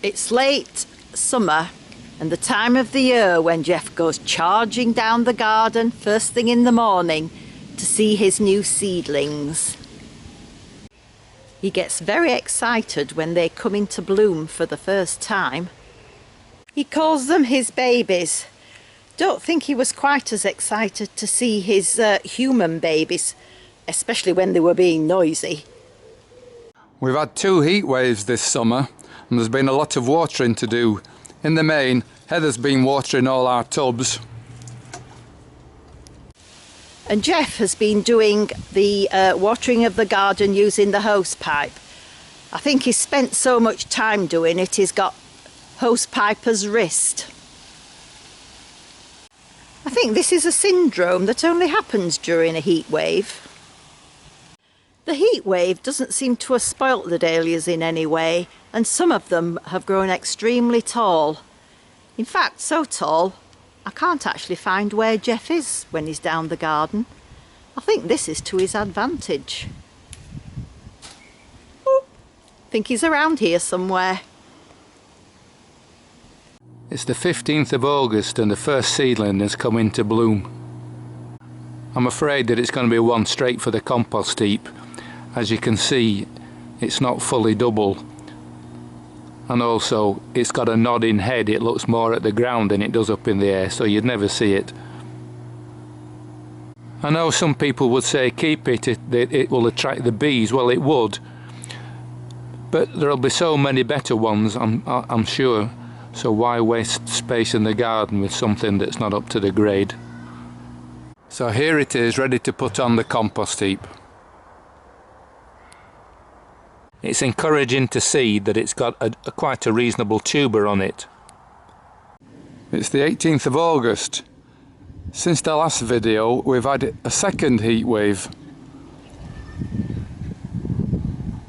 It's late summer and the time of the year when Geoff goes charging down the garden first thing in the morning to see his new seedlings. He gets very excited when they come into bloom for the first time. He calls them his babies. Don't think he was quite as excited to see his human babies, especially when they were being noisy. We've had 2 heat waves this summer and there's been a lot of watering to do. In the main, Heather's been watering all our tubs. And Geoff has been doing the watering of the garden using the hose pipe. I think he's spent so much time doing it, he's got hose piper's wrist. I think this is a syndrome that only happens during a heat wave. The heat wave doesn't seem to have spoilt the dahlias in any way, and some of them have grown extremely tall. In fact, so tall, I can't actually find where Geoff is when he's down the garden. I think this is to his advantage. Oh, I think he's around here somewhere. It's the 15th of August and the first seedling has come into bloom. I'm afraid that it's going to be one straight for the compost heap. As you can see, it's not fully double. And also, it's got a nodding head. It looks more at the ground than it does up in the air, so you'd never see it. I know some people would say keep it, it will attract the bees. Well, it would. But there'll be so many better ones, I'm sure. So why waste space in the garden with something that's not up to the grade? So here it is, ready to put on the compost heap. It's encouraging to see that it's got quite a reasonable tuber on it. It's the 18th of August. Since the last video we've had a second heat wave.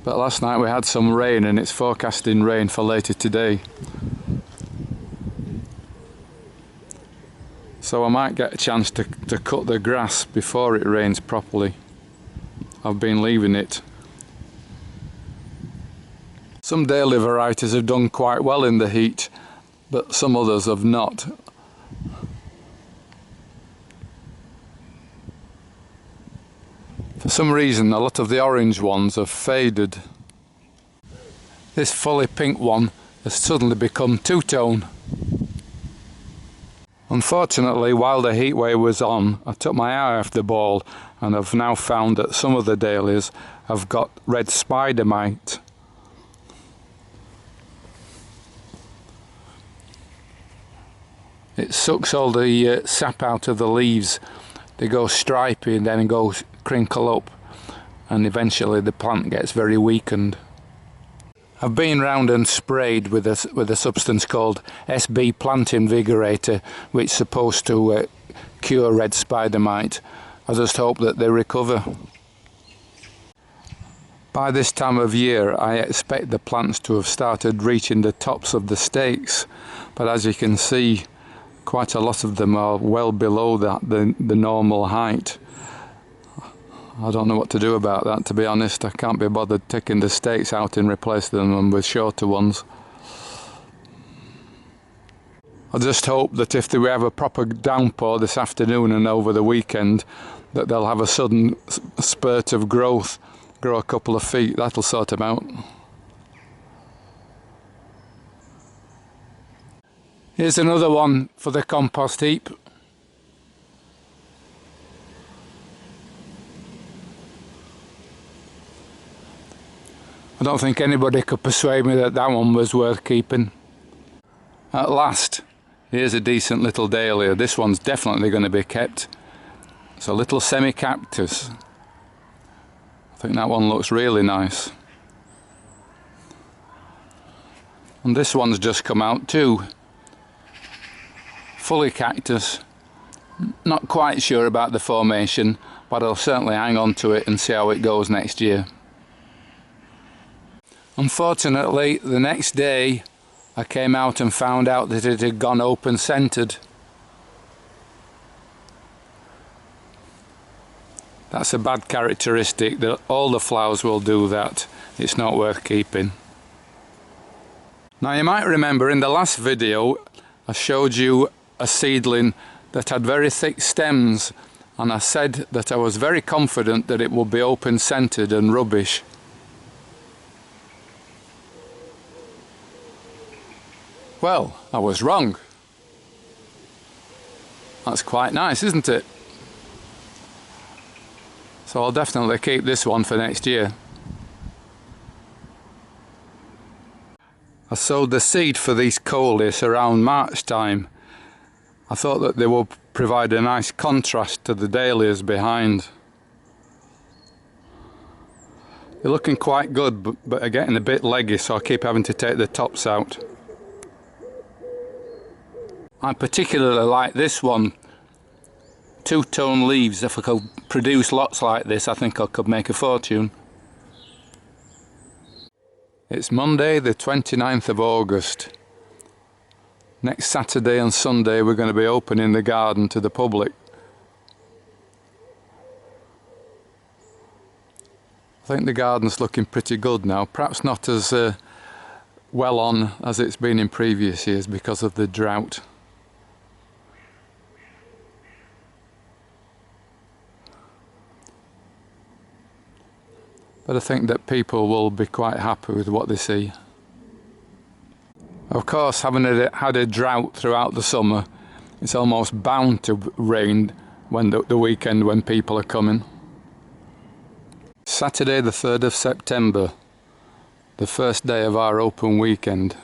But last night we had some rain and it's forecasting rain for later today. So I might get a chance to cut the grass before it rains properly. I've been leaving it. Some Dahlia varieties have done quite well in the heat, but some others have not. For some reason, a lot of the orange ones have faded. This fully pink one has suddenly become two-tone. Unfortunately, while the heat wave was on, I took my eye off the ball and I've now found that some of the dahlias have got red spider mite. It sucks all the sap out of the leaves. They go stripy and then go crinkle up, and eventually the plant gets very weakened. I've been round and sprayed with a substance called SB Plant Invigorator, which is supposed to cure red spider mite. I just hope that they recover. By this time of year I expect the plants to have started reaching the tops of the stakes, but as you can see, quite a lot of them are well below the normal height. I don't know what to do about that, to be honest. I can't be bothered taking the stakes out and replacing them with shorter ones. I just hope that if we have a proper downpour this afternoon and over the weekend, that they'll have a sudden spurt of growth, grow a couple of feet. That'll sort them out. Here's another one for the compost heap. I don't think anybody could persuade me that that one was worth keeping. At last, here's a decent little dahlia. This one's definitely going to be kept. It's a little semi-cactus. I think that one looks really nice. And this one's just come out too. Fully cactus. Not quite sure about the formation, but I'll certainly hang on to it and see how it goes next year. Unfortunately, the next day I came out and found out that it had gone open-centered. That's a bad characteristic, that all the flowers will do that. It's not worth keeping. Now you might remember in the last video I showed you a seedling that had very thick stems, and I said that I was very confident that it would be open scented and rubbish. Well, I was wrong. That's quite nice, isn't it? So I'll definitely keep this one for next year. I sowed the seed for these coleus around March time. I thought that they would provide a nice contrast to the dahlias behind. They're looking quite good, but are getting a bit leggy, so I keep having to take the tops out. I particularly like this one. Two-tone leaves. If I could produce lots like this, I think I could make a fortune. It's Monday the 29th of August. Next Saturday and Sunday we're going to be opening the garden to the public. I think the garden's looking pretty good now. Perhaps not as well on as it's been in previous years because of the drought. But I think that people will be quite happy with what they see. Of course, having had a drought throughout the summer, it's almost bound to rain when the weekend when people are coming. Saturday the 3rd of September, the first day of our open weekend.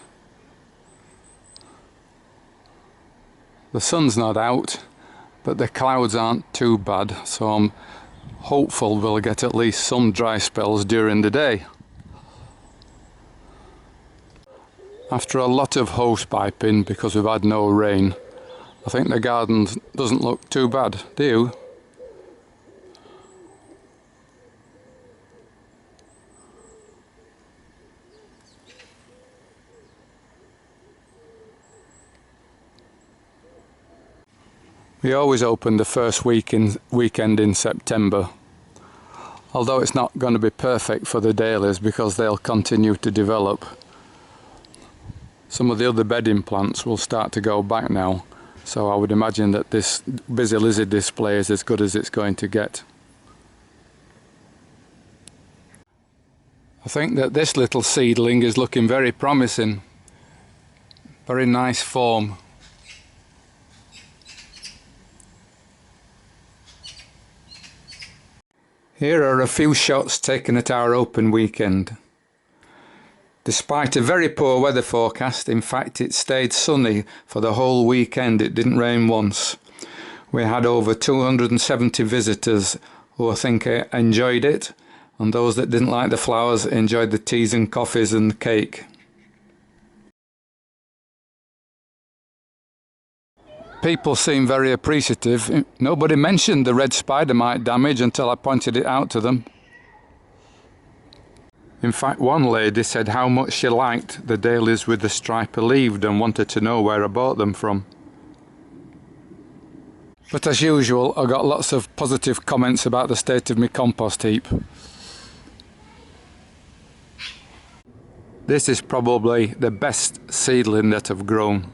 The sun's not out, but the clouds aren't too bad, so I'm hopeful we'll get at least some dry spells during the day. After a lot of hose piping because we've had no rain, I think the garden doesn't look too bad, do you? We always open the first weekend in September, although it's not going to be perfect for the dahlias because they'll continue to develop. Some of the other bedding plants will start to go back now, so I would imagine that this busy lizard display is as good as it's going to get. I think that this little seedling is looking very promising. Very nice form. Here are a few shots taken at our open weekend. Despite a very poor weather forecast, in fact it stayed sunny for the whole weekend, it didn't rain once. We had over 270 visitors who I think enjoyed it, and those that didn't like the flowers enjoyed the teas and coffees and cake. People seemed very appreciative. Nobody mentioned the red spider mite damage until I pointed it out to them. In fact, one lady said how much she liked the dahlias with the stripe leaved and wanted to know where I bought them from. But as usual, I got lots of positive comments about the state of my compost heap. This is probably the best seedling that I've grown.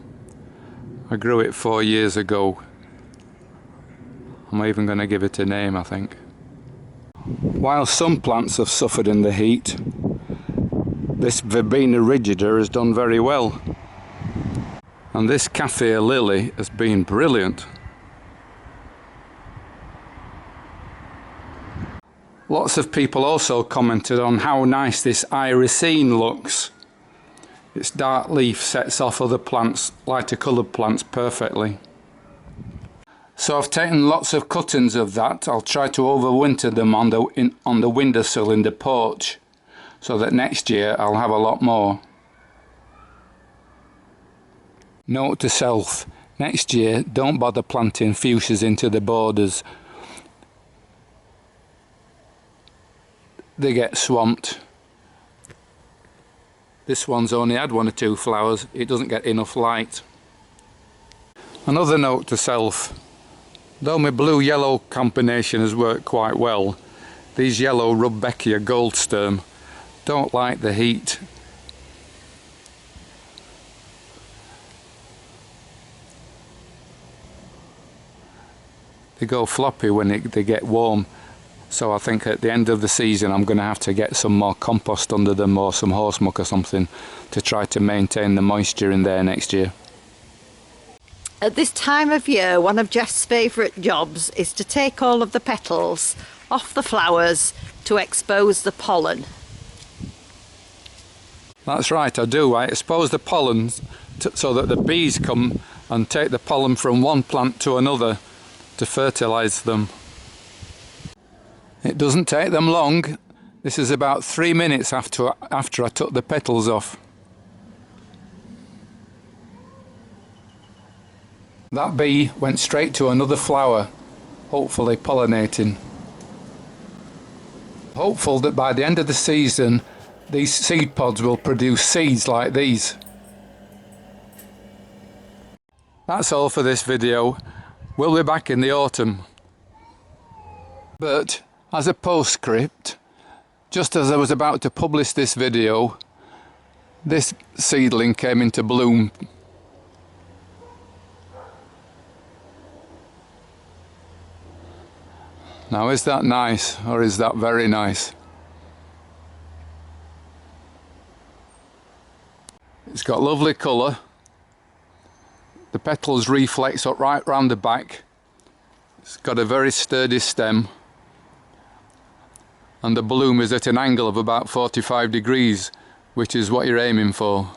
I grew it 4 years ago. I'm even going to give it a name, I think. While some plants have suffered in the heat, this Verbena rigida has done very well. And this Kaffir lily has been brilliant. Lots of people also commented on how nice this irisine looks. Its dark leaf sets off other plants, lighter coloured plants, perfectly. So I've taken lots of cuttings of that. I'll try to overwinter them on the windowsill in the porch, so that next year I'll have a lot more. Note to self, next year don't bother planting fuchsias into the borders. They get swamped. This one's only had 1 or 2 flowers, it doesn't get enough light. Another note to self, though my blue-yellow combination has worked quite well, these yellow Rudbeckia goldstem don't like the heat. they go floppy when they get warm. So I think at the end of the season I'm going to have to get some more compost under them, or some horse muck or something, to try to maintain the moisture in there next year. At this time of year, one of Geoff's favourite jobs is to take all of the petals off the flowers to expose the pollen. That's right, I do. I expose the pollen so that the bees come and take the pollen from one plant to another to fertilise them. It doesn't take them long. This is about 3 minutes after I took the petals off. That bee went straight to another flower, hopefully pollinating. Hopeful that by the end of the season these seed pods will produce seeds like these. That's all for this video. We'll be back in the autumn. But as a postscript, just as I was about to publish this video, this seedling came into bloom. Now, is that nice, or is that very nice? It's got lovely colour. The petals reflex up right round the back. It's got a very sturdy stem. And the bloom is at an angle of about 45 degrees, which is what you're aiming for.